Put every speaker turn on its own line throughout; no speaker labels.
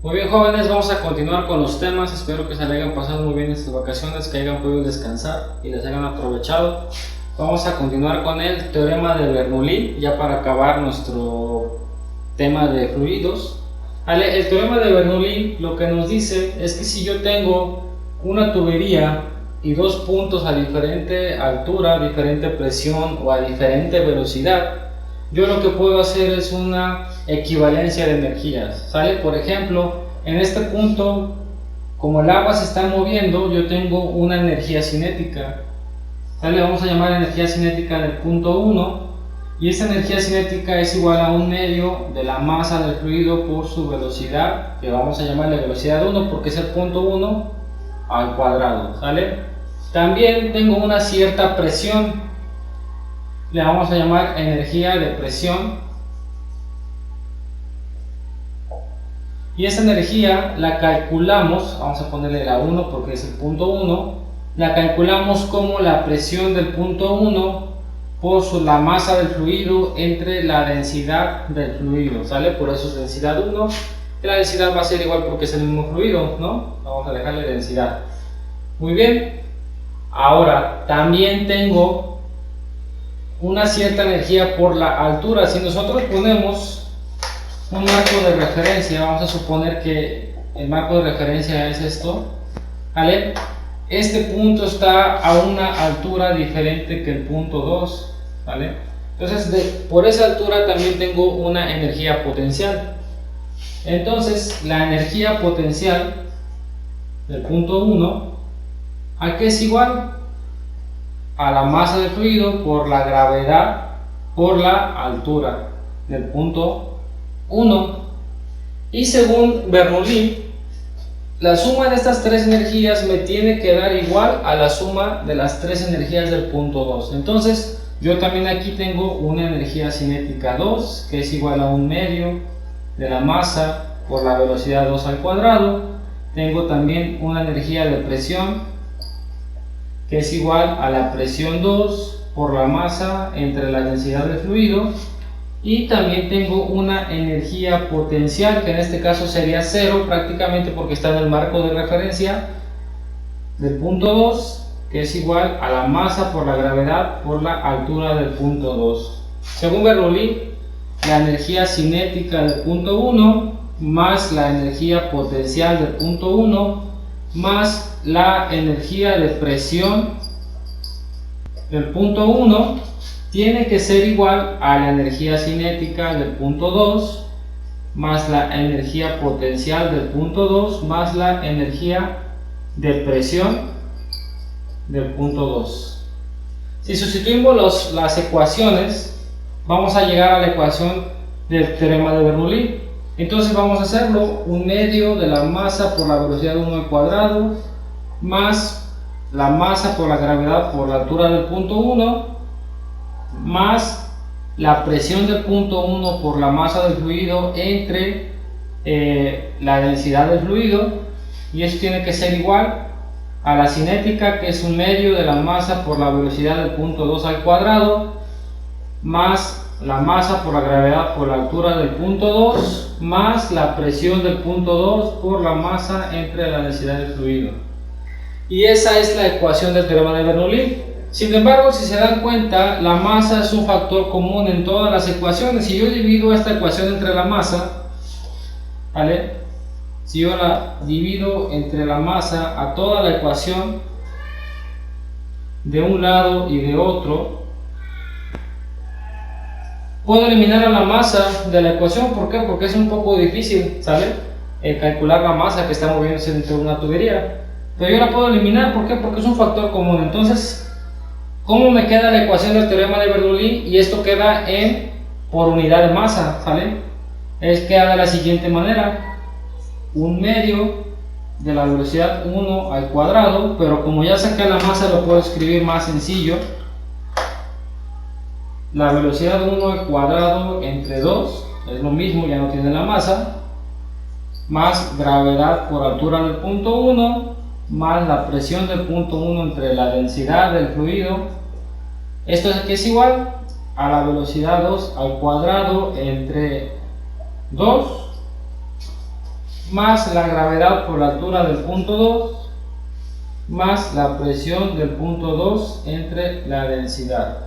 Muy bien, jóvenes, vamos a continuar con los temas. Espero que se le hayan pasado muy bien estas vacaciones, que hayan podido descansar y les hayan aprovechado. Vamos a continuar con el teorema de Bernoulli, ya para acabar nuestro tema de fluidos. Vale, el teorema de Bernoulli lo que nos dice es que si yo tengo una tubería y dos puntos a diferente altura, diferente presión o a diferente velocidad, yo lo que puedo hacer es una equivalencia de energías, ¿sale? Por ejemplo, en este punto, como el agua se está moviendo, yo tengo una energía cinética, ¿sale? Vamos a llamar energía cinética del punto 1, y esa energía cinética es igual a 1/2 de la masa del fluido por su velocidad, que vamos a llamarle velocidad 1 porque es el punto 1 al cuadrado, ¿sale? También tengo una cierta presión, le vamos a llamar energía de presión, y esa energía la calculamos, vamos a ponerle la 1 porque es el punto 1, la calculamos como la presión del punto 1 por la masa del fluido entre la densidad del fluido, ¿sale? Por eso es densidad 1, y la densidad va a ser igual porque es el mismo fluido, ¿no? Vamos a dejarle densidad. Muy bien, ahora también tengo una cierta energía por la altura. Si nosotros ponemos un marco de referencia, vamos a suponer que el marco de referencia es esto, ¿vale? Este punto está a una altura diferente que el punto 2, ¿vale? Entonces por esa altura también tengo una energía potencial. Entonces la energía potencial del punto 1, ¿a qué es igual? A la masa del fluido por la gravedad por la altura del punto 1. Y según Bernoulli, la suma de estas tres energías me tiene que dar igual a la suma de las tres energías del punto 2. Entonces yo también aquí tengo una energía cinética 2, que es igual a 1/2 de la masa por la velocidad 2 al cuadrado. Tengo también una energía de presión, que es igual a la presión 2 por la masa entre la densidad del fluido, y también tengo una energía potencial, que en este caso sería 0 prácticamente porque está en el marco de referencia del punto 2, que es igual a la masa por la gravedad por la altura del punto 2. Según Bernoulli, la energía cinética del punto 1 más la energía potencial del punto 1 más la energía de presión del punto 1 tiene que ser igual a la energía cinética del punto 2 más la energía potencial del punto 2 más la energía de presión del punto 2. Si sustituimos las ecuaciones, vamos a llegar a la ecuación del teorema de Bernoulli. Entonces vamos a hacerlo: 1/2 de la masa por la velocidad 1 al cuadrado más la masa por la gravedad por la altura del punto 1 más la presión del punto 1 por la masa del fluido entre la densidad del fluido, y eso tiene que ser igual a la cinética, que es 1/2 de la masa por la velocidad del punto 2 al cuadrado más la masa por la gravedad por la altura del punto 2 más la presión del punto 2 por la masa entre la densidad del fluido. Y esa es la ecuación del teorema de Bernoulli. Sin embargo, si se dan cuenta, la masa es un factor común en todas las ecuaciones. Si yo divido esta ecuación entre la masa, ¿vale? Si yo la divido entre la masa a toda la ecuación de un lado y de otro, puedo eliminar a la masa de la ecuación. ¿Por qué? Porque es un poco difícil, ¿sale? Calcular la masa que está moviéndose dentro de una tubería. Pero yo la puedo eliminar. ¿Por qué? Porque es un factor común. Entonces, ¿cómo me queda la ecuación del teorema de Bernoulli? Y esto queda por unidad de masa, ¿sale? Queda de la siguiente manera: 1/2 de la velocidad 1 al cuadrado, pero como ya saqué la masa lo puedo escribir más sencillo: la velocidad 1 al cuadrado entre 2, es lo mismo, ya no tiene la masa, más gravedad por altura del punto 1, más la presión del punto 1 entre la densidad del fluido. Esto es que es igual a la velocidad 2 al cuadrado entre 2 más la gravedad por la altura del punto 2 más la presión del punto 2 entre la densidad.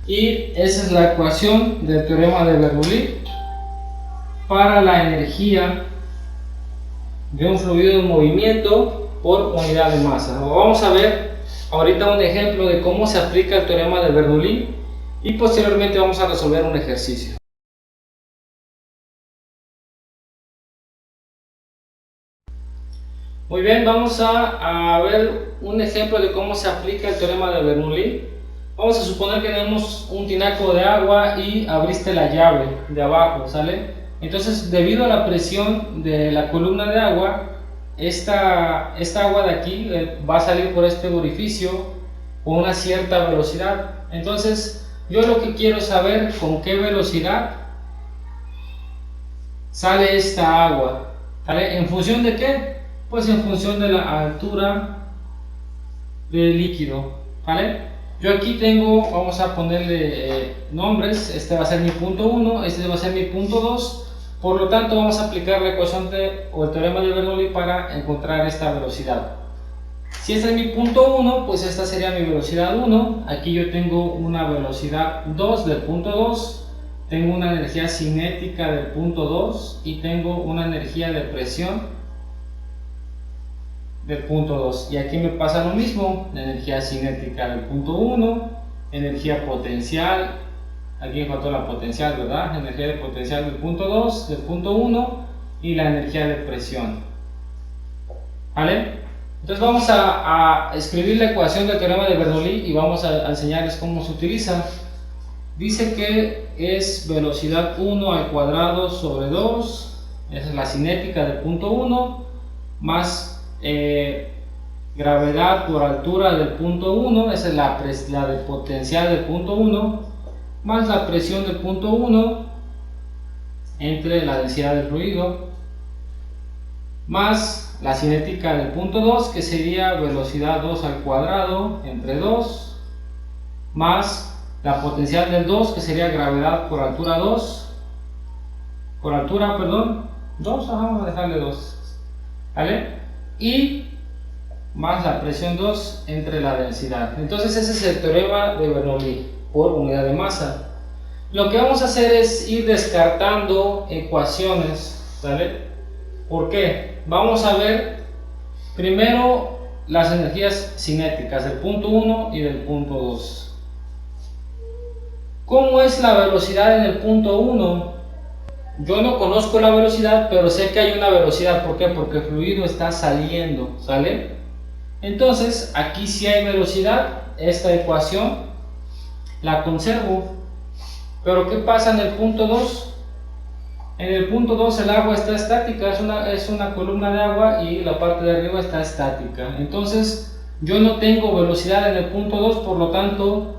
Y esa es la ecuación del teorema de Bernoulli para la energía de un fluido en movimiento por unidad de masa. Vamos a ver ahorita un ejemplo de cómo se aplica el teorema de Bernoulli y posteriormente vamos a resolver un ejercicio. Muy bien, vamos a ver un ejemplo de cómo se aplica el teorema de Bernoulli. Vamos a suponer que tenemos un tinaco de agua y abriste la llave de abajo, ¿sale? Entonces, debido a la presión de la columna de agua, esta agua de aquí va a salir por este orificio con una cierta velocidad. Entonces, yo lo que quiero saber con qué velocidad sale esta agua, ¿sale? ¿En función de qué? Pues en función de la altura del líquido, ¿vale? Yo aquí tengo, vamos a ponerle nombres, este va a ser mi punto 1, este va a ser mi punto 2, por lo tanto vamos a aplicar la ecuación o el teorema de Bernoulli para encontrar esta velocidad. Si este es mi punto 1, pues esta sería mi velocidad 1, aquí yo tengo una velocidad 2 del punto 2, tengo una energía cinética del punto 2 y tengo una energía de presión del punto 2, y aquí me pasa lo mismo, la energía cinética del punto 1, energía potencial, aquí me faltó la potencial, ¿verdad? Energía de potencial del punto 2, del punto 1 y la energía de presión, ¿vale? Entonces vamos a escribir la ecuación del teorema de Bernoulli y vamos a enseñarles cómo se utiliza. Dice que es velocidad 1 al cuadrado sobre 2, esa es la cinética del punto 1, más gravedad por altura del punto 1, esa es la de potencial del punto 1, más la presión del punto 1 entre la densidad del fluido, más la cinética del punto 2, que sería velocidad 2 al cuadrado entre 2, más la potencial del 2, que sería gravedad por altura 2, por altura, perdón, 2, vamos a dejarle 2, ¿vale? Y más la presión 2 entre la densidad. Entonces ese es el teorema de Bernoulli por unidad de masa. Lo que vamos a hacer es ir descartando ecuaciones, ¿vale? ¿Por qué? Vamos a ver primero las energías cinéticas del punto 1 y del punto 2. ¿Cómo es la velocidad en el punto 1? Yo no conozco la velocidad, pero sé que hay una velocidad. ¿Por qué? Porque el fluido está saliendo, ¿sale? Entonces, aquí sí hay velocidad. Esta ecuación la conservo. Pero ¿qué pasa en el punto 2? En el punto 2 el agua está estática, es una columna de agua y la parte de arriba está estática. Entonces, yo no tengo velocidad en el punto 2, por lo tanto,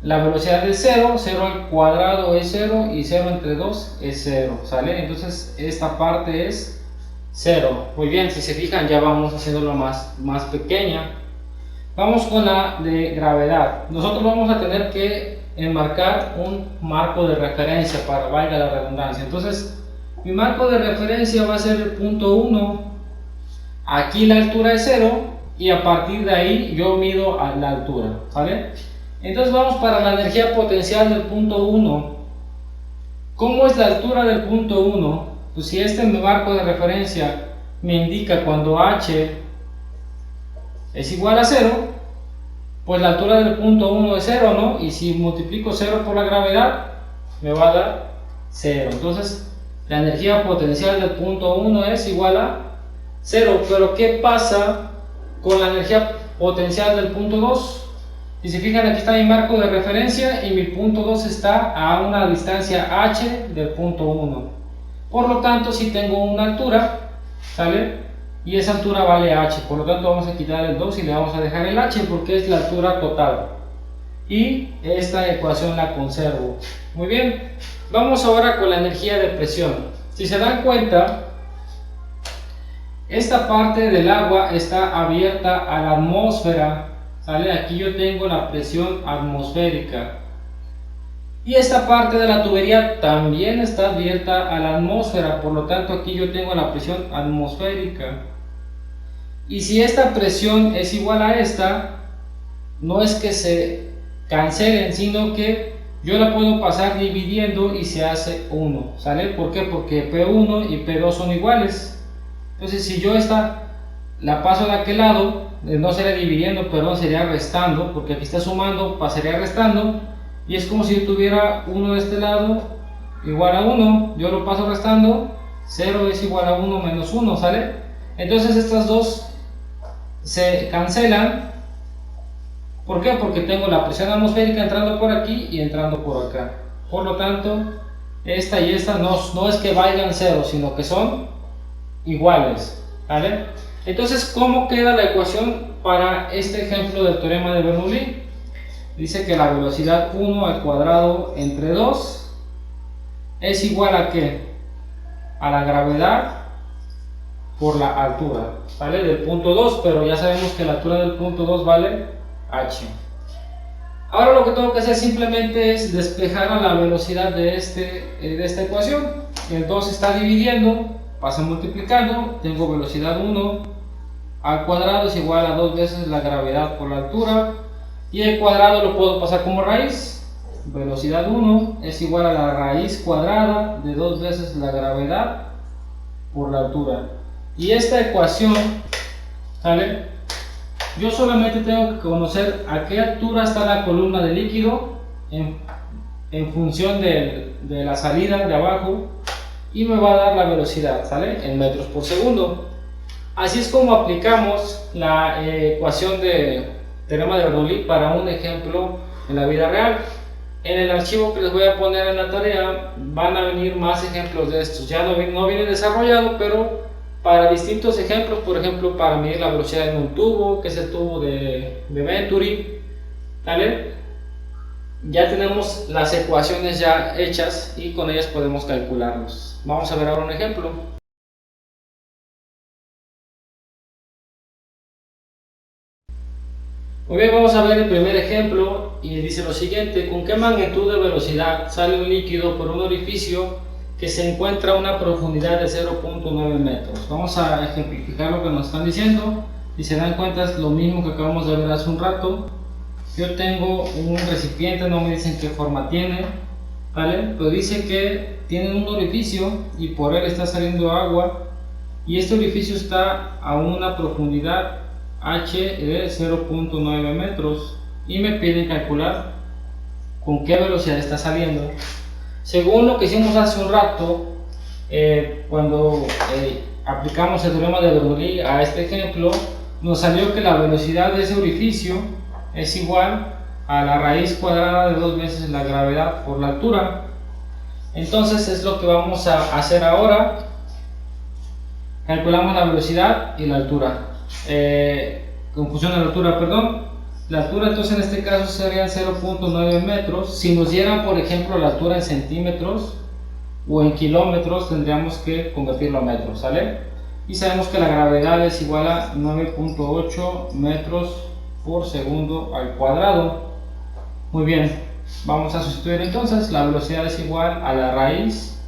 la velocidad es 0, 0 al cuadrado es 0 y 0 entre 2 es 0, ¿sale? Entonces esta parte es 0. Muy bien, si se fijan ya vamos haciéndolo más pequeña. Vamos con la de gravedad. Nosotros vamos a tener que enmarcar un marco de referencia para valga la redundancia. Entonces mi marco de referencia va a ser el punto 1. Aquí la altura es 0 y a partir de ahí yo mido a la altura, ¿vale? Entonces vamos para la energía potencial del punto 1. ¿Cómo es la altura del punto 1? Pues si este marco de referencia me indica cuando h es igual a 0, pues la altura del punto 1 es 0, ¿no? Y si multiplico 0 por la gravedad, me va a dar 0. Entonces la energía potencial del punto 1 es igual a 0. Pero ¿qué pasa con la energía potencial del punto 2? Si se fijan, aquí está mi marco de referencia y mi punto 2 está a una distancia h del punto 1. Por lo tanto, si tengo una altura, ¿sale? Y esa altura vale h. Por lo tanto, vamos a quitar el 2 y le vamos a dejar el h porque es la altura total. Y esta ecuación la conservo. Muy bien. Vamos ahora con la energía de presión. Si se dan cuenta, esta parte del agua está abierta a la atmósfera, ¿sale? Aquí yo tengo la presión atmosférica. Y esta parte de la tubería también está abierta a la atmósfera, por lo tanto aquí yo tengo la presión atmosférica. Y si esta presión es igual a esta, no es que se cancelen, sino que yo la puedo pasar dividiendo y se hace 1, ¿sale? ¿Por qué? Porque P1 y P2 son iguales. Entonces si yo esta la paso de aquel lado, no sería dividiendo, perdón, sería restando, porque aquí está sumando, pasaría restando, y es como si yo tuviera 1 de este lado igual a 1, yo lo paso restando, 0 es igual a 1 menos 1, ¿sale? Entonces estas dos se cancelan. ¿Por qué? Porque tengo la presión atmosférica entrando por aquí y entrando por acá. Por lo tanto, esta y esta no es que valgan 0, sino que son iguales, ¿vale? Entonces, ¿cómo queda la ecuación para este ejemplo del teorema de Bernoulli? Dice que la velocidad 1 al cuadrado entre 2 es igual a ¿qué? A la gravedad por la altura, ¿vale? Del punto 2, pero ya sabemos que la altura del punto 2 vale h. Ahora lo que tengo que hacer simplemente es despejar a la velocidad de esta ecuación. El 2 está dividiendo, pasa multiplicando, tengo velocidad 1 al cuadrado es igual a 2 veces la gravedad por la altura, y el cuadrado lo puedo pasar como raíz. Velocidad 1 es igual a la raíz cuadrada de 2 veces la gravedad por la altura. Y esta ecuación, ¿vale? Yo solamente tengo que conocer a qué altura está la columna de líquido en función de la salida de abajo, y me va a dar la velocidad, ¿sale? En metros por segundo. Así es como aplicamos la ecuación de teorema de Bernoulli para un ejemplo en la vida real. En el archivo que les voy a poner en la tarea van a venir más ejemplos de estos. Ya no viene desarrollado, pero para distintos ejemplos, por ejemplo, para medir la velocidad en un tubo, que es el tubo de Venturi, ¿vale? Ya tenemos las ecuaciones ya hechas y con ellas podemos calcularlos. Vamos a ver ahora un ejemplo. Muy bien, vamos a ver el primer ejemplo y dice lo siguiente: ¿con qué magnitud de velocidad sale un líquido por un orificio que se encuentra a una profundidad de 0.9 metros? Vamos a ejemplificar lo que nos están diciendo. Si se dan cuenta es lo mismo que acabamos de ver hace un rato. Yo tengo un recipiente, no me dicen qué forma tiene, ¿vale? Pero dice que tiene un orificio y por él está saliendo agua, y este orificio está a una profundidad h de 0.9 metros y me piden calcular con qué velocidad está saliendo. Según lo que hicimos hace un rato, cuando aplicamos el teorema de Bernoulli a este ejemplo, nos salió que la velocidad de ese orificio es igual a la raíz cuadrada de 2 veces la gravedad por la altura. Entonces es lo que vamos a hacer ahora. Calculamos la velocidad y la altura. Con función de la altura, perdón. La altura entonces en este caso serían 0.9 metros. Si nos dieran por ejemplo la altura en centímetros o en kilómetros, tendríamos que convertirlo a metros, ¿sale? Y sabemos que la gravedad es igual a 9.8 metros por segundo al cuadrado. Muy bien, vamos a sustituir entonces. La velocidad es igual a la raíz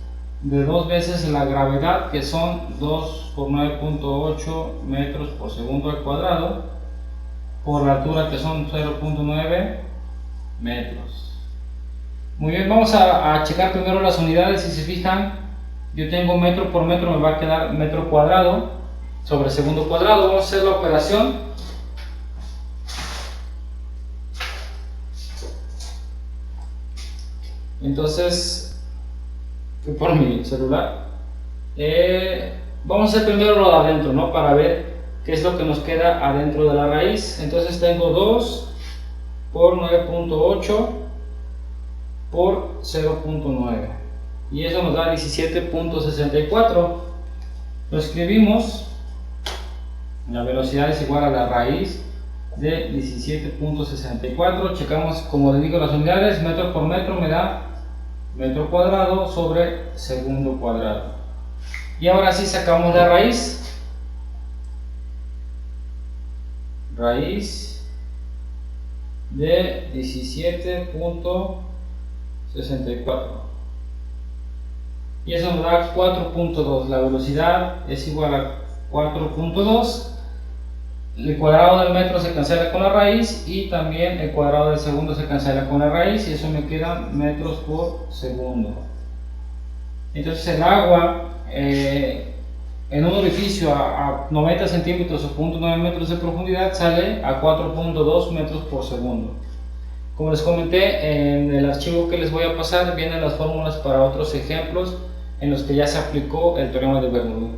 de 2 veces la gravedad, que son 2 por 9.8 metros por segundo al cuadrado, por la altura, que son 0.9 metros. Muy bien, vamos a checar primero las unidades. Si se fijan, yo tengo metro por metro, me va a quedar metro cuadrado sobre segundo cuadrado. Vamos a hacer la operación. Entonces, fui por mi celular. Vamos a hacer primero lo de adentro, ¿no? Para ver qué es lo que nos queda adentro de la raíz. Entonces tengo 2 por 9.8 por 0.9 y eso nos da 17.64. Lo escribimos. La velocidad es igual a la raíz de 17.64. Checamos, como les digo, las unidades. Metro por metro me da metro cuadrado sobre segundo cuadrado. Y ahora sí sacamos la raíz. Raíz de 17.64 64. Y eso nos da 4.2. La velocidad es igual a 4.2. El cuadrado del metro se cancela con la raíz y también el cuadrado del segundo se cancela con la raíz, y eso me queda metros por segundo. Entonces el agua en un orificio a 90 centímetros o 0.9 metros de profundidad sale a 4.2 metros por segundo. Como les comenté, en el archivo que les voy a pasar vienen las fórmulas para otros ejemplos en los que ya se aplicó el teorema de Bernoulli.